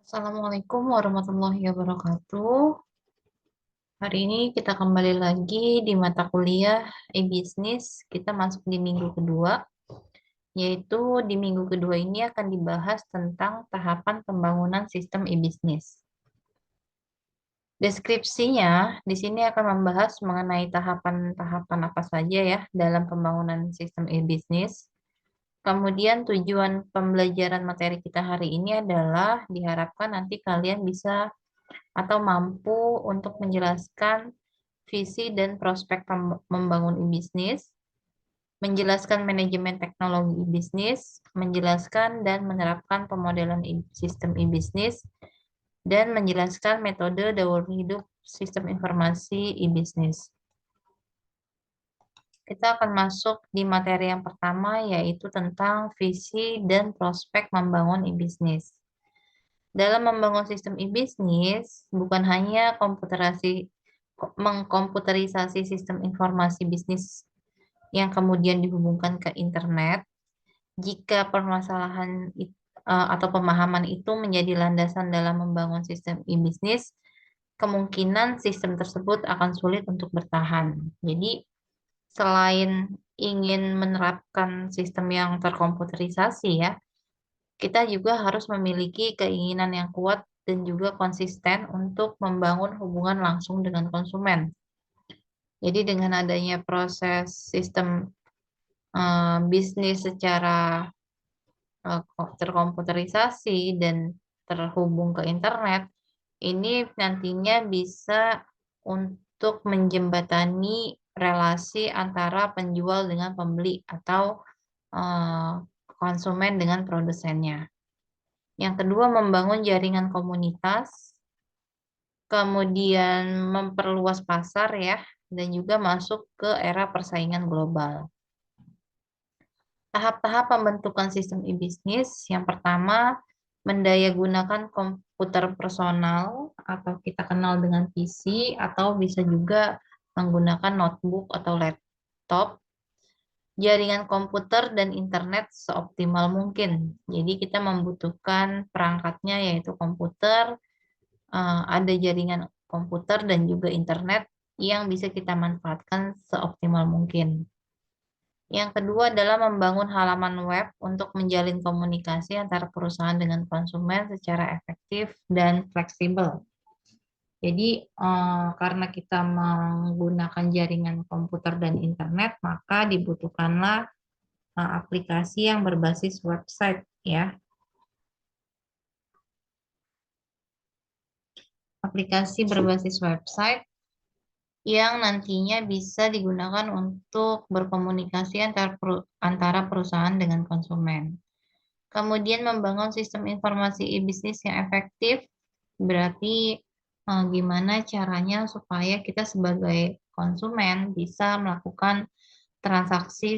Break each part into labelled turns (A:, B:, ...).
A: Assalamualaikum warahmatullahi wabarakatuh. Hari ini kita kembali lagi di mata kuliah e-bisnis. Kita masuk di minggu kedua, yaitu di minggu kedua ini akan dibahas tentang tahapan pembangunan sistem e-bisnis. Deskripsinya di sini akan membahas mengenai tahapan-tahapan apa saja ya dalam pembangunan sistem e-bisnis. Kemudian tujuan pembelajaran materi kita hari ini adalah diharapkan nanti kalian bisa atau mampu untuk menjelaskan visi dan prospek membangun e-bisnis, menjelaskan manajemen teknologi e-bisnis, menjelaskan dan menerapkan pemodelan sistem e-bisnis, dan menjelaskan metode daur hidup sistem informasi e-bisnis. Kita akan masuk di materi yang pertama, yaitu tentang visi dan prospek membangun e-bisnis. Dalam membangun sistem e-bisnis, bukan hanya mengkomputerisasi sistem informasi bisnis yang kemudian dihubungkan ke internet. Jika atau pemahaman itu menjadi landasan dalam membangun sistem e-bisnis, kemungkinan sistem tersebut akan sulit untuk bertahan. Jadi, selain ingin menerapkan sistem yang terkomputerisasi ya, kita juga harus memiliki keinginan yang kuat dan juga konsisten untuk membangun hubungan langsung dengan konsumen. Jadi dengan adanya proses sistem bisnis secara terkomputerisasi dan terhubung ke internet, ini nantinya bisa untuk menjembatani relasi antara penjual dengan pembeli atau eh, konsumen dengan produsennya. Yang kedua, membangun jaringan komunitas, kemudian memperluas pasar ya, dan juga masuk ke era persaingan global. Tahap-tahap pembentukan sistem e-bisnis, yang pertama, mendayagunakan komputer personal atau kita kenal dengan PC, atau bisa juga menggunakan notebook atau laptop, jaringan komputer dan internet seoptimal mungkin. Jadi kita membutuhkan perangkatnya yaitu komputer, ada jaringan komputer dan juga internet yang bisa kita manfaatkan seoptimal mungkin. Yang kedua adalah membangun halaman web untuk menjalin komunikasi antara perusahaan dengan konsumen secara efektif dan fleksibel. Jadi, karena kita menggunakan jaringan komputer dan internet, maka dibutuhkanlah aplikasi yang berbasis website ya. Aplikasi berbasis website yang nantinya bisa digunakan untuk berkomunikasi antara perusahaan dengan konsumen. Kemudian membangun sistem informasi e-bisnis yang efektif, berarti gimana caranya supaya kita sebagai konsumen bisa melakukan transaksi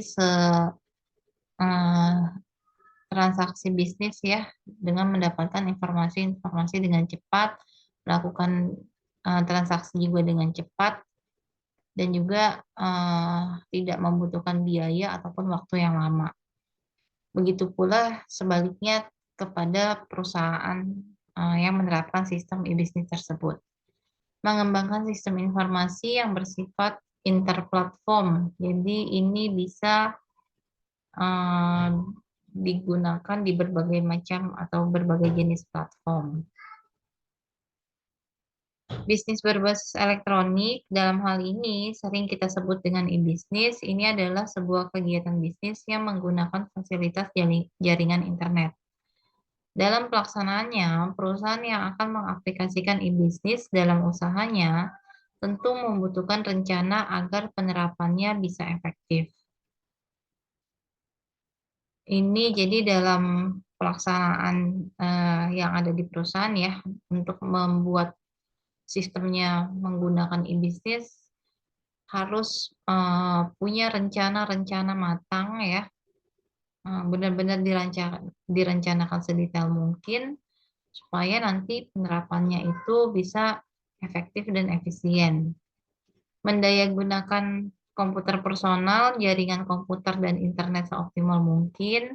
A: eh, transaksi bisnis ya dengan mendapatkan informasi-informasi dengan cepat, melakukan transaksi juga dengan cepat dan juga tidak membutuhkan biaya ataupun waktu yang lama. Begitu pula sebaliknya kepada perusahaan yang menerapkan sistem e-bisnis tersebut. Mengembangkan sistem informasi yang bersifat interplatform. Jadi ini bisa eh, digunakan di berbagai macam atau berbagai jenis platform. Bisnis berbasis elektronik dalam hal ini sering kita sebut dengan e-bisnis. Ini adalah sebuah kegiatan bisnis yang menggunakan fasilitas jaringan internet. Dalam pelaksanaannya, perusahaan yang akan mengaplikasikan e-bisnis dalam usahanya tentu membutuhkan rencana agar penerapannya bisa efektif. Ini jadi dalam pelaksanaan yang ada di perusahaan ya, untuk membuat sistemnya menggunakan e-bisnis harus punya rencana-rencana matang ya, benar-benar direncanakan sedetail mungkin supaya nanti penerapannya itu bisa efektif dan efisien. Mendayagunakan komputer personal, jaringan komputer dan internet seoptimal mungkin.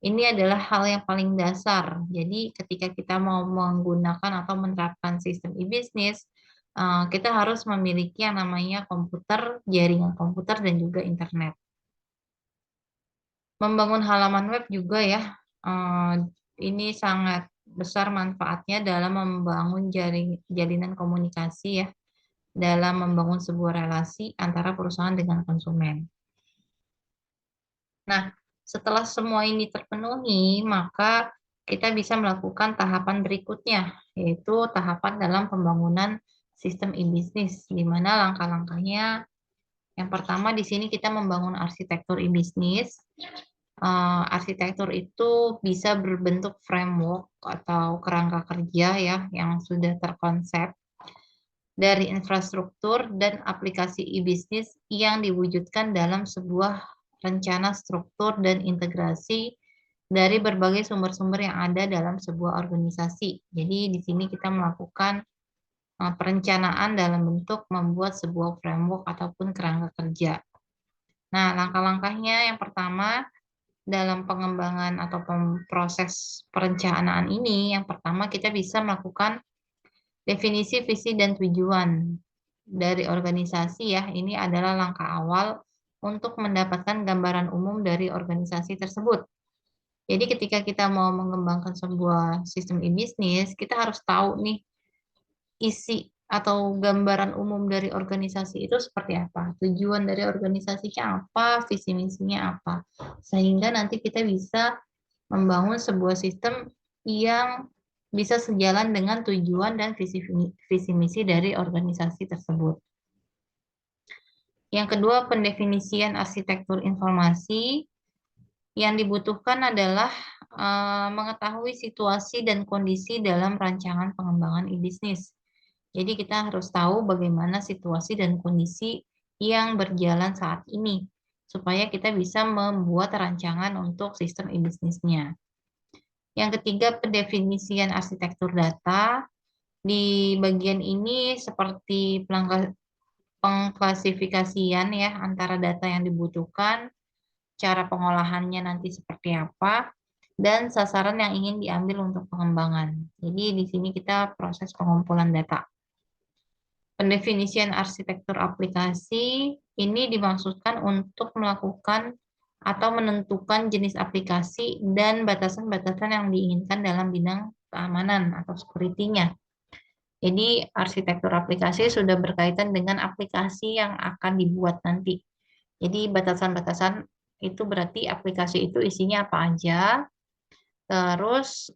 A: Ini adalah hal yang paling dasar. Jadi ketika kita mau menggunakan atau menerapkan sistem e-bisnis, kita harus memiliki yang namanya komputer, jaringan komputer, dan juga internet. Membangun halaman web juga ya, ini sangat besar manfaatnya dalam membangun jalinan komunikasi ya, dalam membangun sebuah relasi antara perusahaan dengan konsumen. Nah, setelah semua ini terpenuhi, maka kita bisa melakukan tahapan berikutnya, yaitu tahapan dalam pembangunan sistem e-bisnis, di mana langkah-langkahnya yang pertama di sini kita membangun arsitektur e-bisnis. Arsitektur itu bisa berbentuk framework atau kerangka kerja ya yang sudah terkonsep dari infrastruktur dan aplikasi e-bisnis yang diwujudkan dalam sebuah rencana struktur dan integrasi dari berbagai sumber-sumber yang ada dalam sebuah organisasi. Jadi di sini kita melakukan perencanaan dalam bentuk membuat sebuah framework ataupun kerangka kerja. Nah, langkah-langkahnya yang pertama dalam pengembangan atau proses perencanaan ini, yang pertama kita bisa melakukan definisi visi dan tujuan dari organisasi ya. Ini adalah langkah awal untuk mendapatkan gambaran umum dari organisasi tersebut. Jadi ketika kita mau mengembangkan sebuah sistem e-bisnis, kita harus tahu nih isi atau gambaran umum dari organisasi itu seperti apa, tujuan dari organisasinya apa, visi misinya apa, sehingga nanti kita bisa membangun sebuah sistem yang bisa sejalan dengan tujuan dan visi misi dari organisasi tersebut. Yang kedua, pendefinisian arsitektur informasi. Yang dibutuhkan adalah mengetahui situasi dan kondisi dalam rancangan pengembangan e-bisnis. Jadi kita harus tahu bagaimana situasi dan kondisi yang berjalan saat ini, supaya kita bisa membuat rancangan untuk sistem e-bisnisnya. Yang ketiga, pendefinisian arsitektur data. Di bagian ini seperti pengklasifikasian ya antara data yang dibutuhkan, cara pengolahannya nanti seperti apa, dan sasaran yang ingin diambil untuk pengembangan. Jadi di sini kita proses pengumpulan data. Pendefinisian arsitektur aplikasi ini dimaksudkan untuk melakukan atau menentukan jenis aplikasi dan batasan-batasan yang diinginkan dalam bidang keamanan atau security-nya. Jadi arsitektur aplikasi sudah berkaitan dengan aplikasi yang akan dibuat nanti. Jadi batasan-batasan itu berarti aplikasi itu isinya apa aja, terus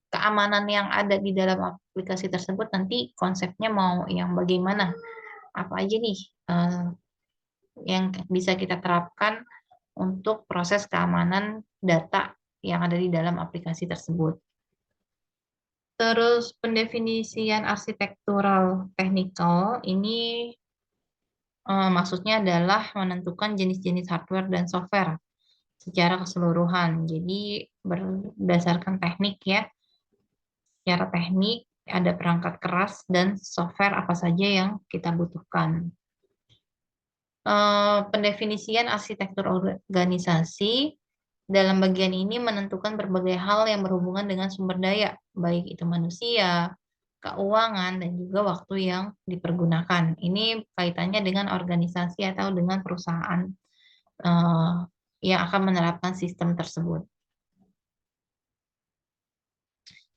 A: keamanan yang ada di dalam aplikasi tersebut nanti konsepnya mau yang bagaimana, apa aja nih yang bisa kita terapkan untuk proses keamanan data yang ada di dalam aplikasi tersebut. Terus pendefinisian arsitektural teknikal ini maksudnya adalah menentukan jenis-jenis hardware dan software secara keseluruhan. Jadi berdasarkan teknik ya, secara teknik ada perangkat keras dan software apa saja yang kita butuhkan. Pendefinisian arsitektur organisasi dalam bagian ini menentukan berbagai hal yang berhubungan dengan sumber daya, baik itu manusia, keuangan, dan juga waktu yang dipergunakan. Ini kaitannya dengan organisasi atau dengan perusahaan eh, yang akan menerapkan sistem tersebut.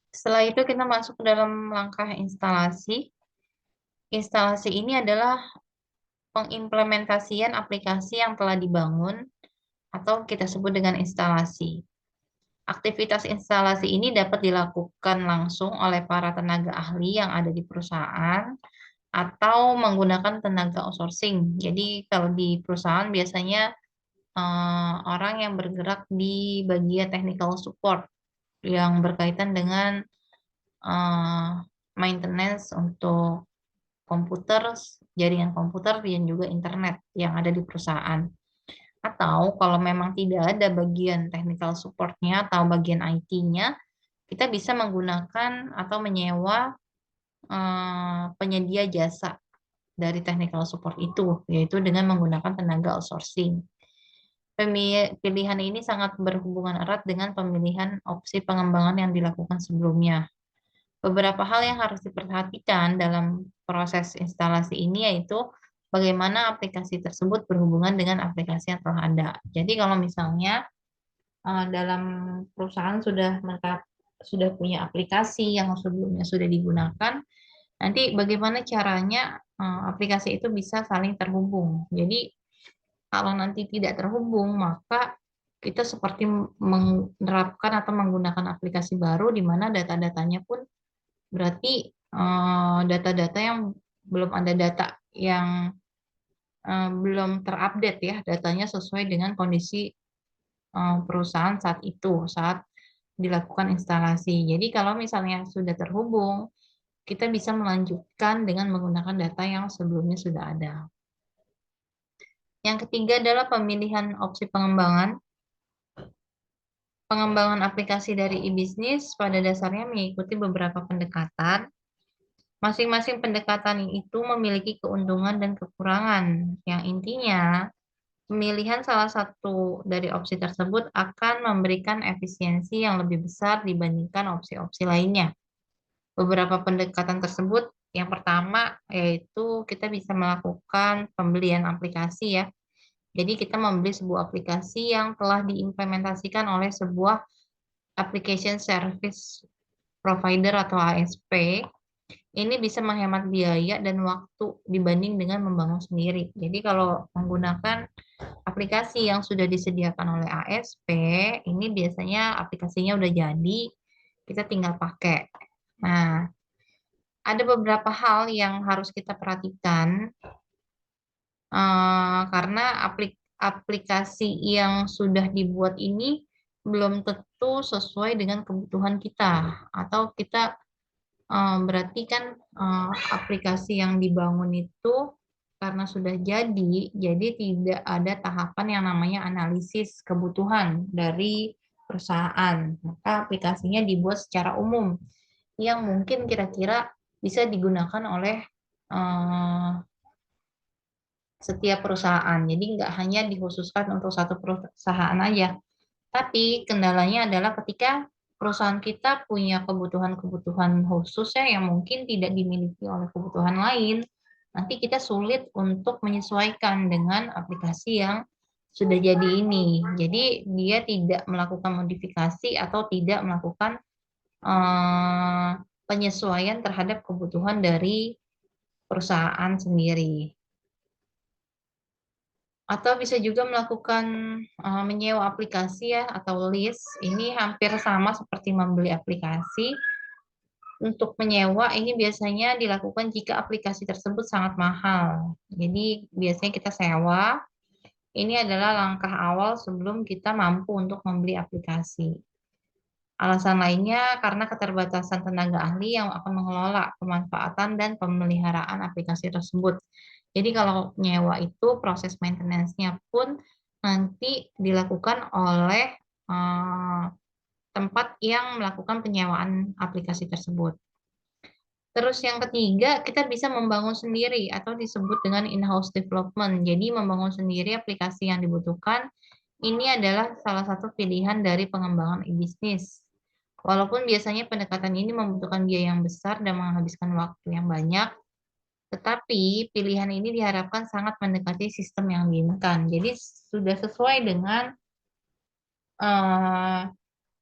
A: Setelah itu kita masuk ke dalam langkah instalasi. Instalasi ini adalah pengimplementasian aplikasi yang telah dibangun atau kita sebut dengan instalasi. Aktivitas instalasi ini dapat dilakukan langsung oleh para tenaga ahli yang ada di perusahaan atau menggunakan tenaga outsourcing. Jadi kalau di perusahaan biasanya orang yang bergerak di bagian technical support yang berkaitan dengan maintenance untuk komputer, jaringan komputer, dan juga internet yang ada di perusahaan. Atau kalau memang tidak ada bagian technical support-nya atau bagian IT-nya, kita bisa menggunakan atau menyewa penyedia jasa dari technical support itu, yaitu dengan menggunakan tenaga outsourcing. Pilihan ini sangat berhubungan erat dengan pemilihan opsi pengembangan yang dilakukan sebelumnya. Beberapa hal yang harus diperhatikan dalam proses instalasi ini yaitu bagaimana aplikasi tersebut berhubungan dengan aplikasi yang telah ada. Jadi kalau misalnya dalam perusahaan sudah punya aplikasi yang sebelumnya sudah digunakan, nanti bagaimana caranya aplikasi itu bisa saling terhubung. Jadi kalau nanti tidak terhubung, maka kita seperti menerapkan atau menggunakan aplikasi baru di mana data-datanya pun berarti data-data yang belum ada data yang belum terupdate ya, datanya sesuai dengan kondisi perusahaan saat itu, saat dilakukan instalasi. Jadi kalau misalnya sudah terhubung, kita bisa melanjutkan dengan menggunakan data yang sebelumnya sudah ada. Yang ketiga adalah pemilihan opsi pengembangan. Pengembangan aplikasi dari e-bisnis pada dasarnya mengikuti beberapa pendekatan. Masing-masing pendekatan itu memiliki keuntungan dan kekurangan, yang intinya pemilihan salah satu dari opsi tersebut akan memberikan efisiensi yang lebih besar dibandingkan opsi-opsi lainnya. Beberapa pendekatan tersebut, yang pertama yaitu kita bisa melakukan pembelian aplikasi ya. Jadi kita membeli sebuah aplikasi yang telah diimplementasikan oleh sebuah application service provider atau ASP. Ini bisa menghemat biaya dan waktu dibanding dengan membangun sendiri. Jadi kalau menggunakan aplikasi yang sudah disediakan oleh ASP, ini biasanya aplikasinya udah jadi, kita tinggal pakai. Nah, ada beberapa hal yang harus kita perhatikan karena aplikasi yang sudah dibuat ini belum tentu sesuai dengan kebutuhan kita, atau kita berarti kan aplikasi yang dibangun itu karena sudah jadi tidak ada tahapan yang namanya analisis kebutuhan dari perusahaan. Maka aplikasinya dibuat secara umum yang mungkin kira-kira bisa digunakan oleh eh, setiap perusahaan. Jadi nggak hanya dikhususkan untuk satu perusahaan aja. Tapi kendalanya adalah ketika perusahaan kita punya kebutuhan-kebutuhan khusus ya yang mungkin tidak dimiliki oleh kebutuhan lain, nanti kita sulit untuk menyesuaikan dengan aplikasi yang sudah jadi ini. Jadi dia tidak melakukan modifikasi atau tidak melakukan eh, penyesuaian terhadap kebutuhan dari perusahaan sendiri. Atau bisa juga melakukan menyewa aplikasi ya atau lease. Ini hampir sama seperti membeli aplikasi. Untuk menyewa ini biasanya dilakukan jika aplikasi tersebut sangat mahal. Jadi biasanya kita sewa. Ini adalah langkah awal sebelum kita mampu untuk membeli aplikasi. Alasan lainnya karena keterbatasan tenaga ahli yang akan mengelola pemanfaatan dan pemeliharaan aplikasi tersebut. Jadi kalau nyewa itu proses maintenance-nya pun nanti dilakukan oleh eh, tempat yang melakukan penyewaan aplikasi tersebut. Terus yang ketiga, kita bisa membangun sendiri atau disebut dengan in-house development. Jadi membangun sendiri aplikasi yang dibutuhkan ini adalah salah satu pilihan dari pengembangan e-bisnis. Walaupun biasanya pendekatan ini membutuhkan biaya yang besar dan menghabiskan waktu yang banyak, tetapi pilihan ini diharapkan sangat mendekati sistem yang diinginkan. Jadi sudah sesuai dengan eh,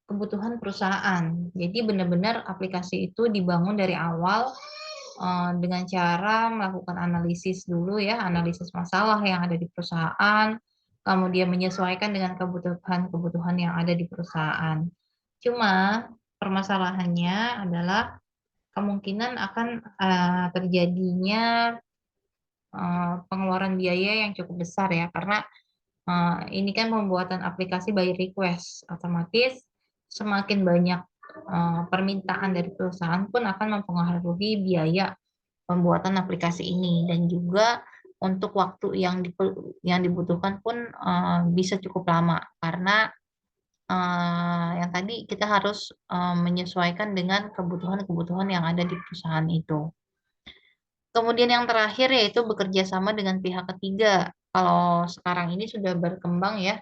A: kebutuhan perusahaan. Jadi benar-benar aplikasi itu dibangun dari awal dengan cara melakukan analisis dulu ya, analisis masalah yang ada di perusahaan, kemudian menyesuaikan dengan kebutuhan-kebutuhan yang ada di perusahaan. Cuma permasalahannya adalah kemungkinan akan terjadinya pengeluaran biaya yang cukup besar ya, karena ini kan pembuatan aplikasi by request, otomatis semakin banyak permintaan dari perusahaan pun akan mempengaruhi biaya pembuatan aplikasi ini dan juga untuk waktu yang dibutuhkan pun bisa cukup lama karena yang tadi kita harus menyesuaikan dengan kebutuhan-kebutuhan yang ada di perusahaan itu. Kemudian yang terakhir yaitu bekerja sama dengan pihak ketiga. Kalau sekarang ini sudah berkembang ya,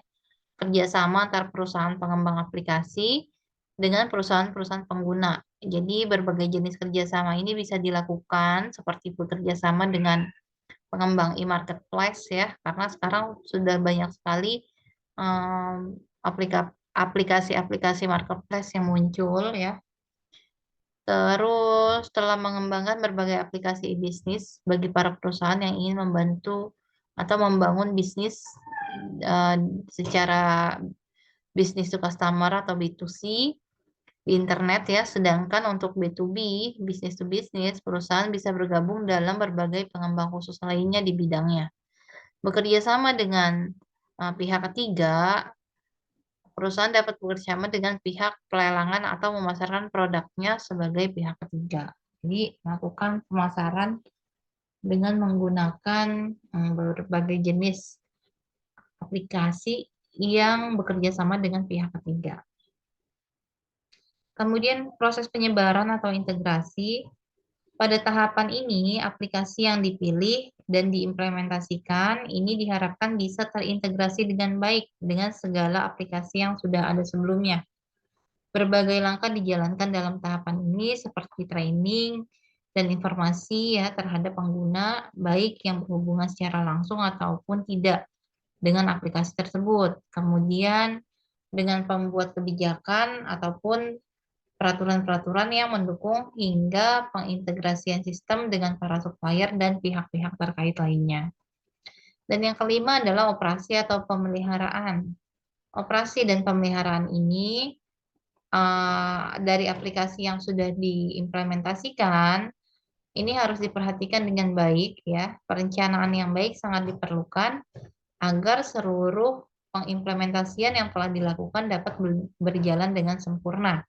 A: kerjasama antar perusahaan pengembang aplikasi dengan perusahaan-perusahaan pengguna. Jadi berbagai jenis kerjasama ini bisa dilakukan seperti bekerja sama dengan pengembang e-marketplace ya, karena sekarang sudah banyak sekali aplikasi-aplikasi marketplace yang muncul ya. Terus setelah mengembangkan berbagai aplikasi e-bisnis bagi para perusahaan yang ingin membantu atau membangun bisnis eh, secara bisnis to customer atau B2C di internet ya. Sedangkan untuk B2B, bisnis to bisnis, perusahaan bisa bergabung dalam berbagai pengembang khusus lainnya di bidangnya. Bekerja sama dengan pihak ketiga, perusahaan dapat bekerja sama dengan pihak pelelangan atau memasarkan produknya sebagai pihak ketiga. Jadi melakukan pemasaran dengan menggunakan berbagai jenis aplikasi yang bekerja sama dengan pihak ketiga. Kemudian proses penyebaran atau integrasi. Pada tahapan ini, aplikasi yang dipilih dan diimplementasikan ini diharapkan bisa terintegrasi dengan baik dengan segala aplikasi yang sudah ada sebelumnya. Berbagai langkah dijalankan dalam tahapan ini seperti training dan informasi ya terhadap pengguna, baik yang berhubungan secara langsung ataupun tidak dengan aplikasi tersebut. Kemudian dengan pembuat kebijakan ataupun peraturan-peraturan yang mendukung hingga pengintegrasian sistem dengan para supplier dan pihak-pihak terkait lainnya. Dan yang kelima adalah operasi atau pemeliharaan. Operasi dan pemeliharaan ini dari aplikasi yang sudah diimplementasikan, ini harus diperhatikan dengan baik ya. Perencanaan yang baik sangat diperlukan agar seluruh pengimplementasian yang telah dilakukan dapat berjalan dengan sempurna.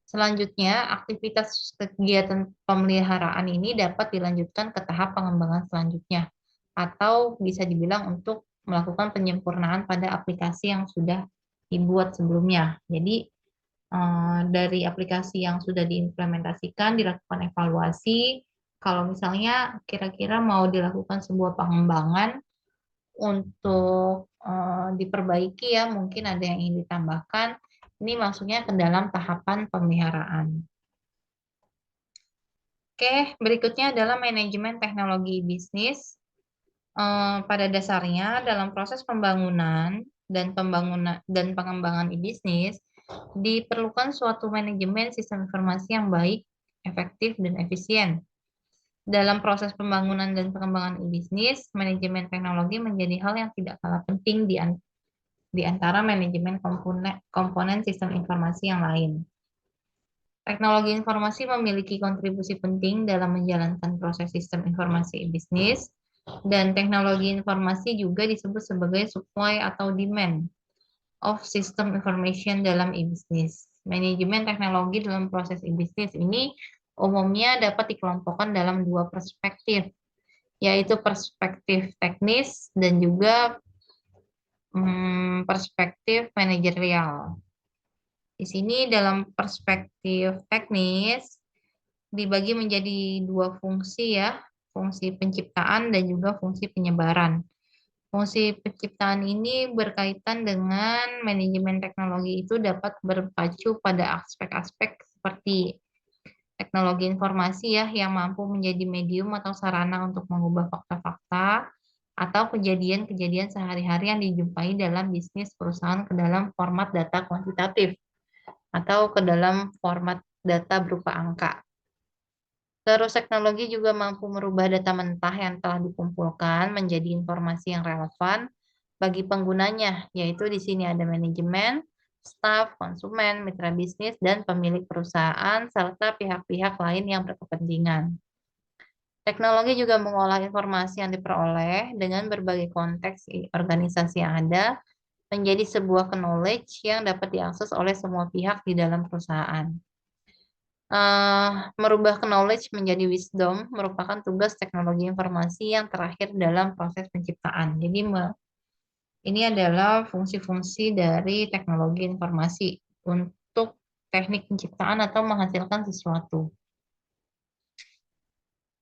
A: Selanjutnya, aktivitas kegiatan pemeliharaan ini dapat dilanjutkan ke tahap pengembangan selanjutnya, atau bisa dibilang untuk melakukan penyempurnaan pada aplikasi yang sudah dibuat sebelumnya. Jadi, dari aplikasi yang sudah diimplementasikan, dilakukan evaluasi, kalau misalnya kira-kira mau dilakukan sebuah pengembangan untuk diperbaiki ya, mungkin ada yang ingin ditambahkan, ini masuknya ke dalam tahapan pemeliharaan. Oke, berikutnya adalah manajemen teknologi bisnis. Pada dasarnya, dalam proses pembangunan dan pengembangan e-bisnis, diperlukan suatu manajemen sistem informasi yang baik, efektif, dan efisien. Dalam proses pembangunan dan pengembangan e-bisnis, manajemen teknologi menjadi hal yang tidak kalah penting di antara manajemen komponen sistem informasi yang lain. Teknologi informasi memiliki kontribusi penting dalam menjalankan proses sistem informasi e-bisnis, dan teknologi informasi juga disebut sebagai supply atau demand of system information dalam e-bisnis. Manajemen teknologi dalam proses e-bisnis ini umumnya dapat dikelompokkan dalam dua perspektif, yaitu perspektif teknis dan juga perspektif manajerial. Di sini dalam perspektif teknis dibagi menjadi dua fungsi ya, fungsi penciptaan dan juga fungsi penyebaran. Fungsi penciptaan ini berkaitan dengan manajemen teknologi itu dapat berpacu pada aspek-aspek seperti teknologi informasi ya yang mampu menjadi medium atau sarana untuk mengubah fakta-fakta atau kejadian-kejadian sehari-hari yang dijumpai dalam bisnis perusahaan ke dalam format data kuantitatif atau ke dalam format data berupa angka. Terus teknologi juga mampu merubah data mentah yang telah dikumpulkan menjadi informasi yang relevan bagi penggunanya, yaitu di sini ada manajemen, staf, konsumen, mitra bisnis, dan pemilik perusahaan, serta pihak-pihak lain yang berkepentingan. Teknologi juga mengolah informasi yang diperoleh dengan berbagai konteks organisasi yang ada menjadi sebuah knowledge yang dapat diakses oleh semua pihak di dalam perusahaan. Merubah knowledge menjadi wisdom merupakan tugas teknologi informasi yang terakhir dalam proses penciptaan. Jadi ini adalah fungsi-fungsi dari teknologi informasi untuk teknik penciptaan atau menghasilkan sesuatu.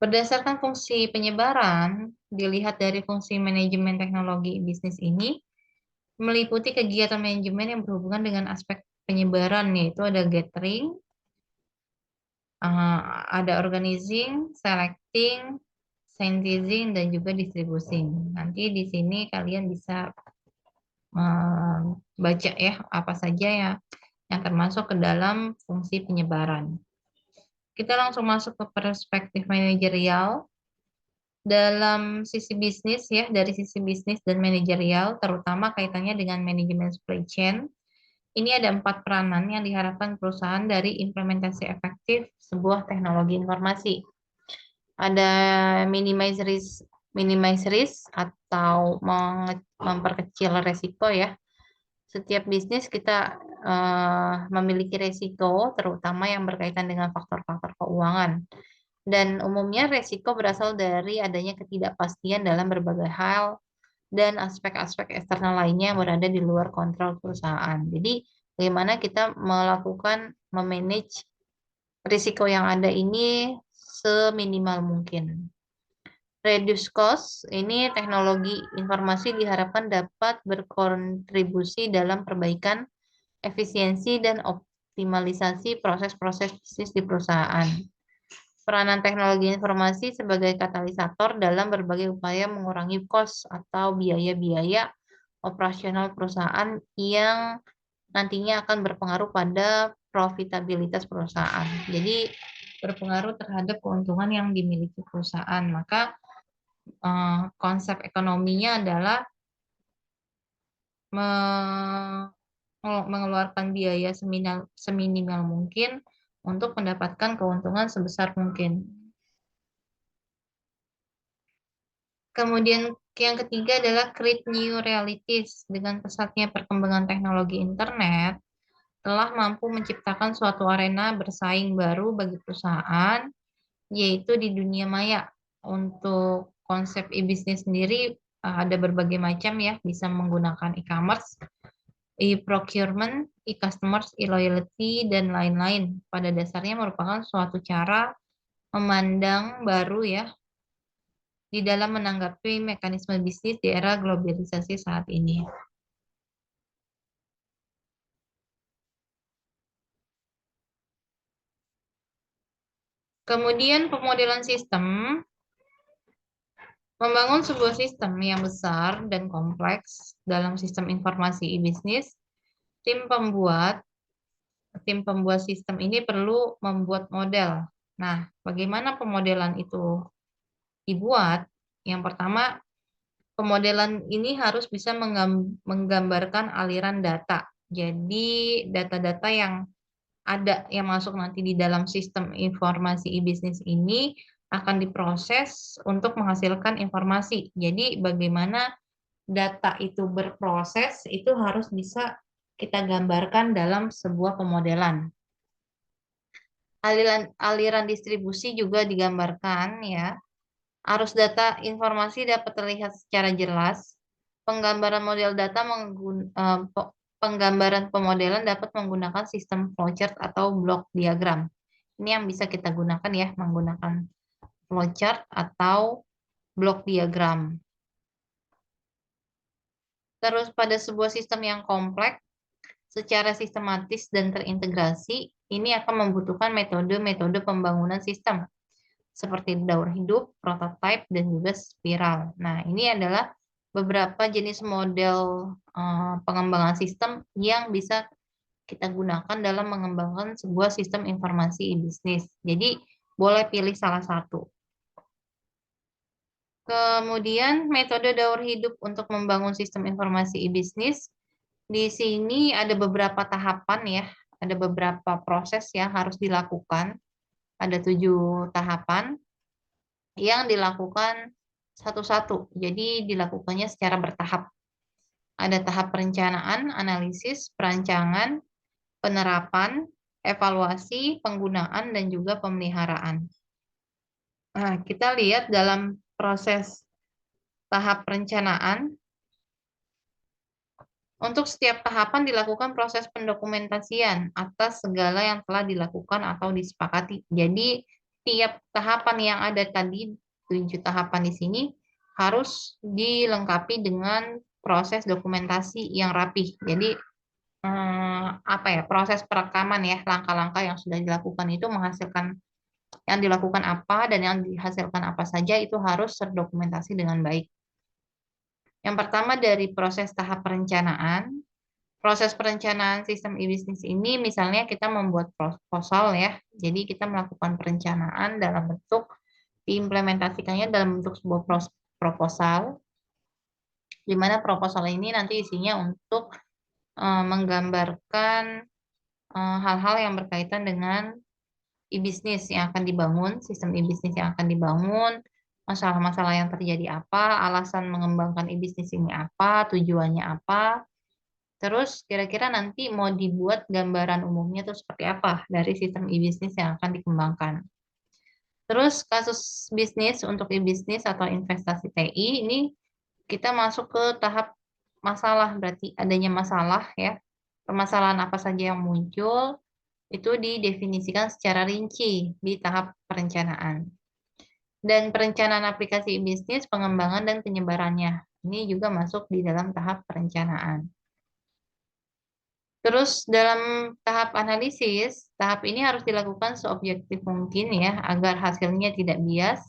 A: Berdasarkan fungsi penyebaran, dilihat dari fungsi manajemen teknologi bisnis ini, meliputi kegiatan manajemen yang berhubungan dengan aspek penyebaran, yaitu ada gathering, ada organizing, selecting, synthesizing, dan juga distributing. Nanti di sini kalian bisa baca ya apa saja ya yang termasuk ke dalam fungsi penyebaran. Kita langsung masuk ke perspektif manajerial. Dalam sisi bisnis ya, dari sisi bisnis dan manajerial, terutama kaitannya dengan manajemen supply chain, ini ada 4 peranan yang diharapkan perusahaan dari implementasi efektif sebuah teknologi informasi. Ada minimize risk atau memperkecil resiko ya. Setiap bisnis kita memiliki resiko, terutama yang berkaitan dengan faktor-faktor keuangan. Dan umumnya resiko berasal dari adanya ketidakpastian dalam berbagai hal dan aspek-aspek eksternal lainnya yang berada di luar kontrol perusahaan. Jadi, bagaimana kita melakukan memanage risiko yang ada ini seminimal mungkin. Reduce cost, ini teknologi informasi diharapkan dapat berkontribusi dalam perbaikan efisiensi dan optimalisasi proses-proses bisnis di perusahaan. Peranan teknologi informasi sebagai katalisator dalam berbagai upaya mengurangi cost atau biaya-biaya operasional perusahaan yang nantinya akan berpengaruh pada profitabilitas perusahaan. Jadi berpengaruh terhadap keuntungan yang dimiliki perusahaan. Maka konsep ekonominya adalah mengeluarkan biaya seminimal mungkin untuk mendapatkan keuntungan sebesar mungkin. Kemudian yang ketiga adalah create new realities. Dengan pesatnya perkembangan teknologi internet, telah mampu menciptakan suatu arena bersaing baru bagi perusahaan, yaitu di dunia maya. Untuk konsep e-bisnis sendiri ada berbagai macam ya, bisa menggunakan e-commerce, e-procurement, e-customers, e-loyalty, dan lain-lain. Pada dasarnya merupakan suatu cara memandang baru ya di dalam menanggapi mekanisme bisnis di era globalisasi saat ini. Kemudian pemodelan sistem, membangun sebuah sistem yang besar dan kompleks dalam sistem informasi e-bisnis, tim pembuat tim pembuat sistem ini perlu membuat model. Nah, bagaimana pemodelan itu dibuat? Yang pertama, pemodelan ini harus bisa menggambarkan aliran data. Jadi, data-data yang ada yang masuk nanti di dalam sistem informasi e-bisnis ini akan diproses untuk menghasilkan informasi. Jadi bagaimana data itu berproses itu harus bisa kita gambarkan dalam sebuah pemodelan. Aliran distribusi juga digambarkan ya. Arus data informasi dapat terlihat secara jelas. Penggambaran model data penggambaran pemodelan dapat menggunakan sistem flowchart atau block diagram. Ini yang bisa kita gunakan ya, menggunakan flowchart atau block diagram. Terus pada sebuah sistem yang kompleks, secara sistematis dan terintegrasi, ini akan membutuhkan metode-metode pembangunan sistem seperti daur hidup, prototype, dan juga spiral. Nah, ini adalah beberapa jenis model pengembangan sistem yang bisa kita gunakan dalam mengembangkan sebuah sistem informasi e-bisnis. Jadi, boleh pilih salah satu. Kemudian, metode daur hidup untuk membangun sistem informasi e-bisnis. Di sini ada beberapa tahapan ya, ada beberapa proses yang harus dilakukan. Ada 7 tahapan yang dilakukan satu-satu. Jadi dilakukannya secara bertahap. Ada tahap perencanaan, analisis, perancangan, penerapan, evaluasi, penggunaan, dan juga pemeliharaan. Nah, kita lihat dalam proses tahap perencanaan, untuk setiap tahapan dilakukan proses pendokumentasian atas segala yang telah dilakukan atau disepakati. Jadi, tiap tahapan yang ada tadi, 7 tahapan di sini, harus dilengkapi dengan proses dokumentasi yang rapih. Jadi apa ya, proses perekaman ya, langkah-langkah yang sudah dilakukan itu menghasilkan yang dilakukan apa dan yang dihasilkan apa saja itu harus terdokumentasi dengan baik. Yang pertama dari proses tahap perencanaan. Proses perencanaan sistem e-bisnis ini misalnya kita membuat proposal ya. Jadi kita melakukan perencanaan dalam bentuk diimplementasikannya dalam bentuk sebuah proposal, di mana proposal ini nanti isinya untuk menggambarkan hal-hal yang berkaitan dengan e-bisnis yang akan dibangun, sistem e-bisnis yang akan dibangun, masalah-masalah yang terjadi apa, alasan mengembangkan e-bisnis ini apa, tujuannya apa, terus kira-kira nanti mau dibuat gambaran umumnya itu seperti apa dari sistem e-bisnis yang akan dikembangkan. Terus kasus bisnis untuk e-bisnis atau investasi TI ini kita masuk ke tahap masalah, berarti adanya masalah ya. Permasalahan apa saja yang muncul itu didefinisikan secara rinci di tahap perencanaan. Dan perencanaan aplikasi e-bisnis, pengembangan dan penyebarannya. Ini juga masuk di dalam tahap perencanaan. Terus dalam tahap analisis, tahap ini harus dilakukan seobjektif mungkin ya, agar hasilnya tidak bias.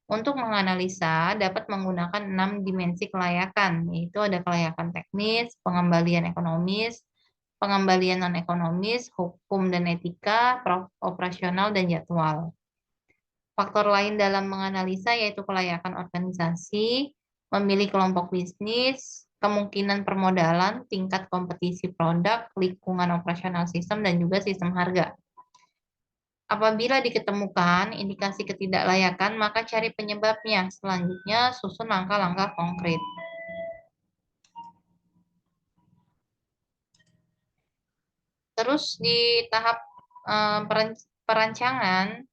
A: Untuk menganalisa dapat menggunakan 6 dimensi kelayakan, yaitu ada kelayakan teknis, pengembalian ekonomis, pengembalian non-ekonomis, hukum dan etika, operasional dan jadwal. Faktor lain dalam menganalisa yaitu kelayakan organisasi, memilih kelompok bisnis, kemungkinan permodalan, tingkat kompetisi produk, lingkungan operasional sistem, dan juga sistem harga. Apabila diketemukan indikasi ketidaklayakan, maka cari penyebabnya. Selanjutnya, susun langkah-langkah konkret. Terus di tahap perancangan,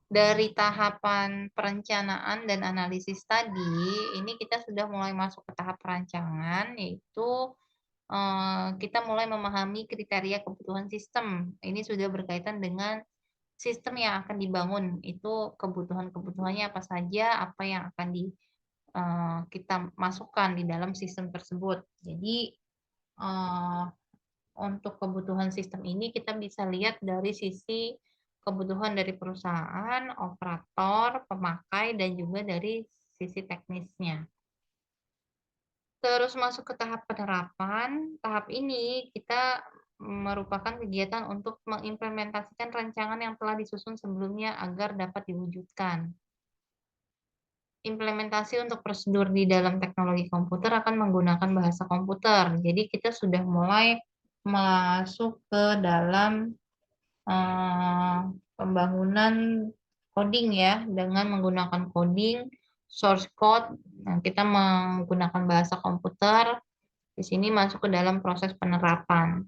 A: dari tahapan perencanaan dan analisis tadi, ini kita sudah mulai masuk ke tahap perancangan, yaitu kita mulai memahami kriteria kebutuhan sistem. Ini sudah berkaitan dengan sistem yang akan dibangun. Itu kebutuhan-kebutuhannya apa saja, apa yang akan kita masukkan di dalam sistem tersebut. Jadi untuk kebutuhan sistem ini kita bisa lihat dari sisi kebutuhan dari perusahaan, operator, pemakai, dan juga dari sisi teknisnya. Terus masuk ke tahap penerapan. Tahap ini kita merupakan kegiatan untuk mengimplementasikan rancangan yang telah disusun sebelumnya agar dapat diwujudkan. Implementasi untuk prosedur di dalam teknologi komputer akan menggunakan bahasa komputer. Jadi kita sudah mulai masuk ke dalam pembangunan coding ya, dengan menggunakan coding, source code. Nah, kita menggunakan bahasa komputer. Di sini masuk ke dalam proses penerapan.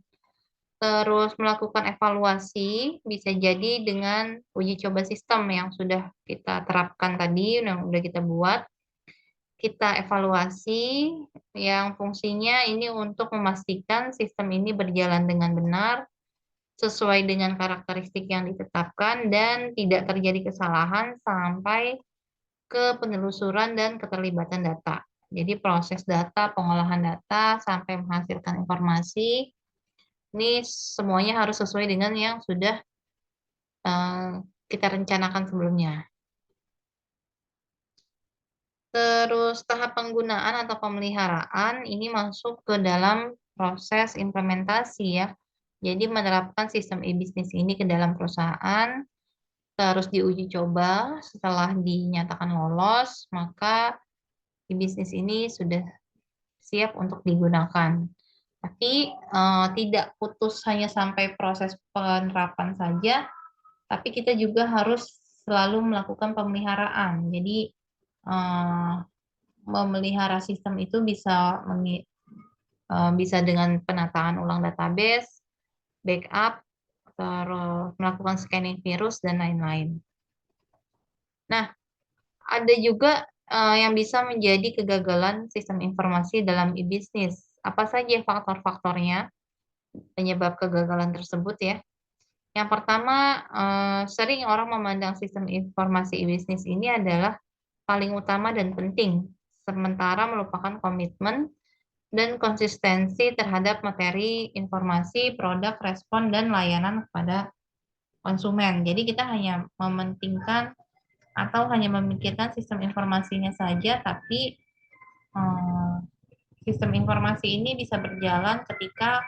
A: Terus melakukan evaluasi bisa jadi dengan uji coba sistem yang sudah kita terapkan tadi, yang sudah kita buat. Kita evaluasi yang fungsinya ini untuk memastikan sistem ini berjalan dengan benar, sesuai dengan karakteristik yang ditetapkan, dan tidak terjadi kesalahan sampai ke penelusuran dan keterlibatan data. Jadi proses data, pengolahan data, sampai menghasilkan informasi, ini semuanya harus sesuai dengan yang sudah kita rencanakan sebelumnya. Terus tahap penggunaan atau pemeliharaan ini masuk ke dalam proses implementasi ya. Jadi menerapkan sistem e-bisnis ini ke dalam perusahaan, terus diuji coba, setelah dinyatakan lolos, maka e-bisnis ini sudah siap untuk digunakan. Tapi tidak putus hanya sampai proses penerapan saja, tapi kita juga harus selalu melakukan pemeliharaan. Jadi memelihara sistem itu bisa dengan penataan ulang database, backup, terus melakukan scanning virus, dan lain-lain. Nah, ada juga yang bisa menjadi kegagalan sistem informasi dalam e-bisnis. Apa saja faktor-faktornya penyebab kegagalan tersebut ya? Yang pertama, sering orang memandang sistem informasi e-bisnis ini adalah paling utama dan penting, sementara melupakan komitmen dan konsistensi terhadap materi, informasi, produk, respon, dan layanan kepada konsumen. Jadi kita hanya mementingkan atau hanya memikirkan sistem informasinya saja, tapi eh, sistem informasi ini bisa berjalan ketika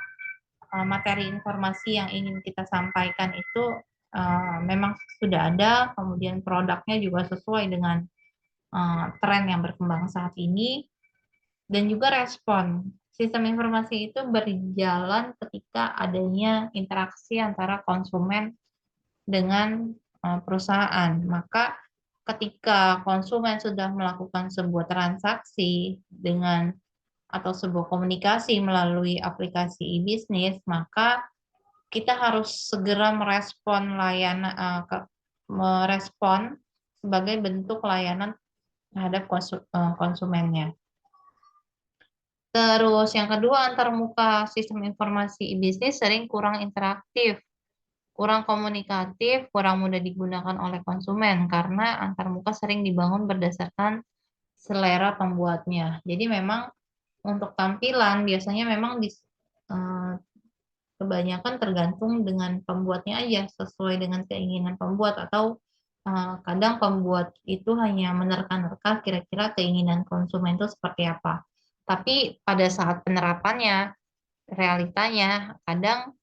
A: materi informasi yang ingin kita sampaikan itu memang sudah ada, kemudian produknya juga sesuai dengan tren yang berkembang saat ini, dan juga respon. Sistem informasi itu berjalan ketika adanya interaksi antara konsumen dengan perusahaan. Maka ketika konsumen sudah melakukan sebuah transaksi dengan atau sebuah komunikasi melalui aplikasi e-bisnis, maka kita harus segera merespon merespon sebagai bentuk layanan terhadap konsumennya. Terus yang kedua, antarmuka sistem informasi e-bisnis sering kurang interaktif, kurang komunikatif, kurang mudah digunakan oleh konsumen karena antarmuka sering dibangun berdasarkan selera pembuatnya. Jadi memang untuk tampilan biasanya memang eh, kebanyakan tergantung dengan pembuatnya aja, sesuai dengan keinginan pembuat, atau kadang pembuat itu hanya menerka-nerka kira-kira keinginan konsumen itu seperti apa. Tapi pada saat penerapannya, realitanya kadang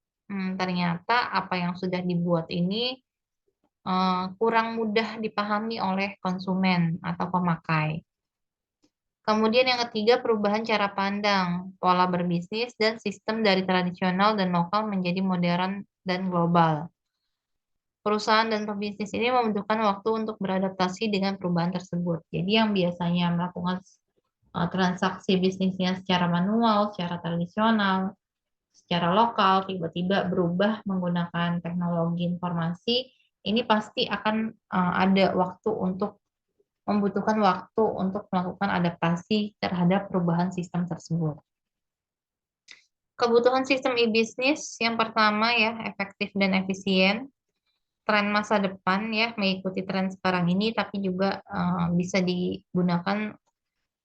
A: ternyata apa yang sudah dibuat ini kurang mudah dipahami oleh konsumen atau pemakai. Kemudian yang ketiga, perubahan cara pandang, pola berbisnis, dan sistem dari tradisional dan lokal menjadi modern dan global. Perusahaan dan pebisnis ini membutuhkan waktu untuk beradaptasi dengan perubahan tersebut. Jadi yang biasanya melakukan transaksi bisnisnya secara manual, secara tradisional, secara lokal, tiba-tiba berubah menggunakan teknologi informasi, ini pasti akan ada waktu untuk membutuhkan waktu untuk melakukan adaptasi terhadap perubahan sistem tersebut. Kebutuhan sistem e-bisnis yang pertama ya, efektif dan efisien. Tren masa depan ya, mengikuti tren sekarang ini, tapi juga bisa digunakan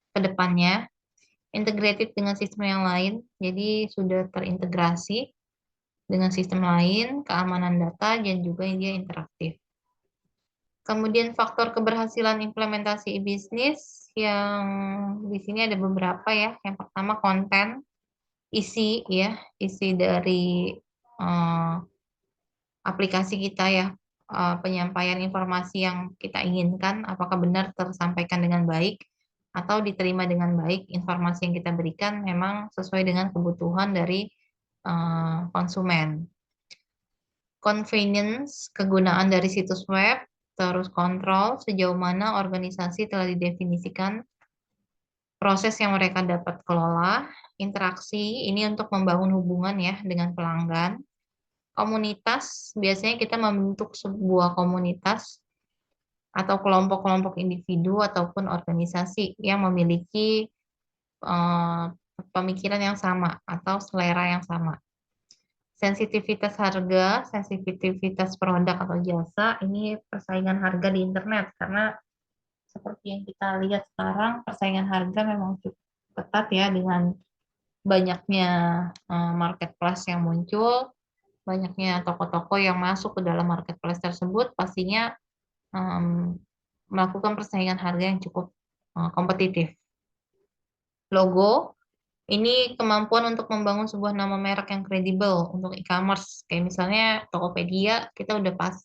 A: ke depannya. Integrated dengan sistem yang lain, jadi sudah terintegrasi dengan sistem lain, keamanan data, dan juga dia interaktif. Kemudian faktor keberhasilan implementasi e-bisnis yang di sini ada beberapa ya. Yang pertama konten, isi ya, isi dari eh, aplikasi kita ya, penyampaian informasi yang kita inginkan, apakah benar tersampaikan dengan baik atau diterima dengan baik, informasi yang kita berikan memang sesuai dengan kebutuhan dari konsumen. Convenience, kegunaan dari situs web, terus kontrol sejauh mana organisasi telah didefinisikan proses yang mereka dapat kelola, interaksi ini untuk membangun hubungan ya dengan pelanggan. Komunitas, biasanya kita membentuk sebuah komunitas atau kelompok-kelompok individu ataupun organisasi yang memiliki eh, pemikiran yang sama atau selera yang sama. Sensitivitas harga, sensitivitas produk atau jasa, ini persaingan harga di internet karena seperti yang kita lihat sekarang, persaingan harga memang cukup ketat ya dengan banyaknya marketplace yang muncul, banyaknya toko-toko yang masuk ke dalam marketplace tersebut, pastinya em, melakukan persaingan harga yang cukup kompetitif. Logo, ini kemampuan untuk membangun sebuah nama merek yang kredibel untuk e-commerce. Kayak misalnya Tokopedia, kita udah pas.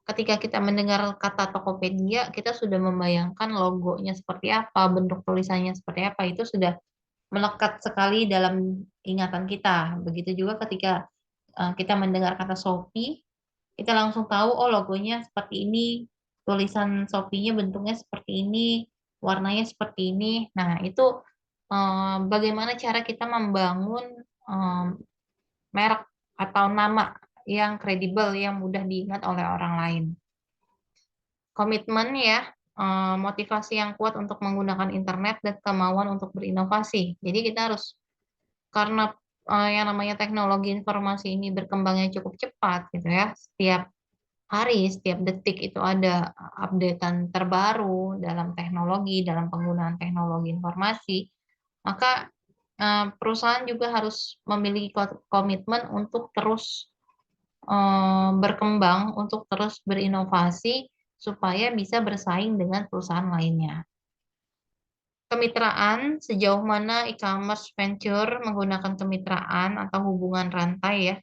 A: Ketika kita mendengar kata Tokopedia, kita sudah membayangkan logonya seperti apa, bentuk tulisannya seperti apa. Itu sudah melekat sekali dalam ingatan kita. Begitu juga ketika kita mendengar kata Shopee, kita langsung tahu, oh logonya seperti ini, tulisan Shopee-nya bentuknya seperti ini, warnanya seperti ini. Nah, itu bagaimana cara kita membangun eh, merek atau nama yang kredibel, yang mudah diingat oleh orang lain. Komitmen ya, motivasi yang kuat untuk menggunakan internet dan kemauan untuk berinovasi. Jadi kita harus, karena yang namanya teknologi informasi ini berkembangnya cukup cepat gitu ya, setiap hari, setiap detik itu ada updatean terbaru dalam teknologi, dalam penggunaan teknologi informasi, maka Perusahaan juga harus memiliki komitmen untuk terus berkembang, untuk terus berinovasi supaya bisa bersaing dengan perusahaan lainnya. Kemitraan, sejauh mana e-commerce venture menggunakan kemitraan atau hubungan rantai ya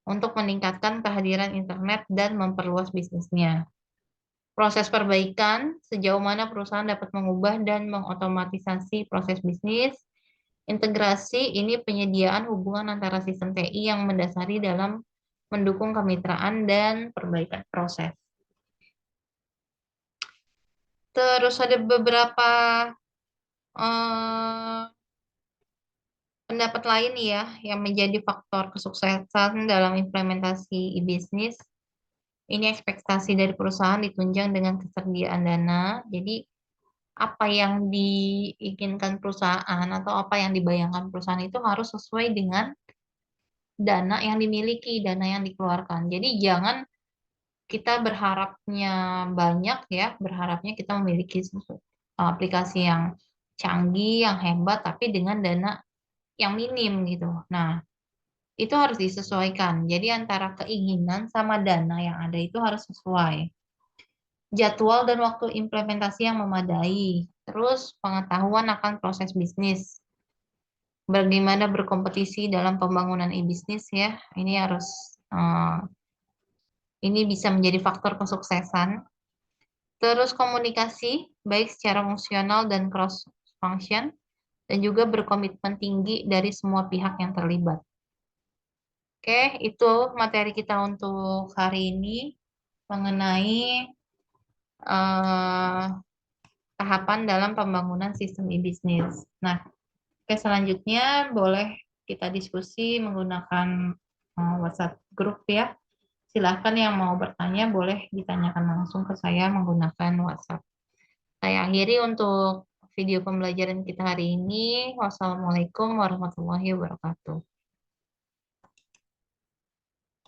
A: untuk meningkatkan kehadiran internet dan memperluas bisnisnya. Proses perbaikan, sejauh mana perusahaan dapat mengubah dan mengotomatisasi proses bisnis. Integrasi, ini penyediaan hubungan antara sistem TI yang mendasari dalam mendukung kemitraan dan perbaikan proses. Terus ada beberapa eh, pendapat lain ya yang menjadi faktor kesuksesan dalam implementasi e-bisnis. Ini ekspektasi dari perusahaan ditunjang dengan ketersediaan dana. Jadi apa yang diinginkan perusahaan atau apa yang dibayangkan perusahaan itu harus sesuai dengan dana yang dimiliki, dana yang dikeluarkan. Jadi jangan kita berharapnya banyak ya, berharapnya kita memiliki aplikasi yang canggih, yang hebat, tapi dengan dana yang minim gitu. Nah, itu harus disesuaikan. Jadi antara keinginan sama dana yang ada itu harus sesuai. Jadwal dan waktu implementasi yang memadai. Terus pengetahuan akan proses bisnis. Bagaimana berkompetisi dalam pembangunan e-bisnis ya. Ini bisa menjadi faktor kesuksesan. Terus komunikasi baik secara fungsional dan cross function dan juga berkomitmen tinggi dari semua pihak yang terlibat. Oke, itu materi kita untuk hari ini mengenai eh, tahapan dalam pembangunan sistem e-bisnis. Nah, oke, selanjutnya boleh kita diskusi menggunakan WhatsApp grup ya. Silahkan yang mau bertanya boleh ditanyakan langsung ke saya menggunakan WhatsApp. Saya akhiri untuk video pembelajaran kita hari ini. Wassalamualaikum warahmatullahi wabarakatuh.